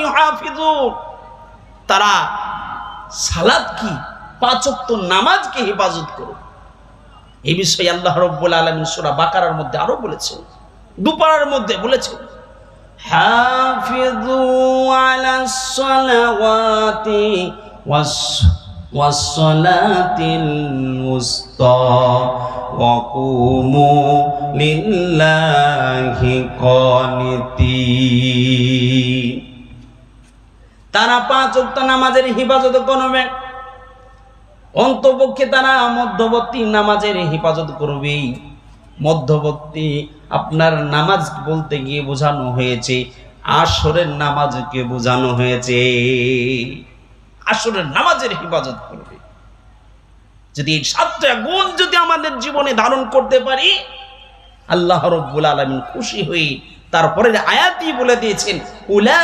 ইউহাফিজুন, তারা সালাত কি, 5 ওয়াক্ত নামাজকে হেফাজত করো। এই বিষয়ে আল্লাহ রাব্বুল আলামিন সূরা বাকারার মধ্যে আরো বলেছেন, দুপারার মধ্যে বলেছেন, হাফিজু আলাস সালাওয়াতি ওয়াস সালাতিল উসতা ওয়া কুমু লিল্লাহি কানিতিন। তারা 5 ওয়াক্ত নামাজের হেফাজত করবে, অন্তপক্ষে তারা মধ্যবর্তী নামাজের হেফাজত করবে। মধ্যবর্তী আপনার নামাজ বলতে গিয়ে বোঝানো হয়েছে আসরের নামাজকে বোঝানো হয়েছে। আসরের নামাজের হেফাজত করবে। যদি এই 7টা গুণ যদি আমাদের জীবনে ধারণ করতে পারি, আল্লাহ রাব্বুল আলামিন খুশি হয়ে তারপরে আয়াতই বলে দিয়েছেন, উলা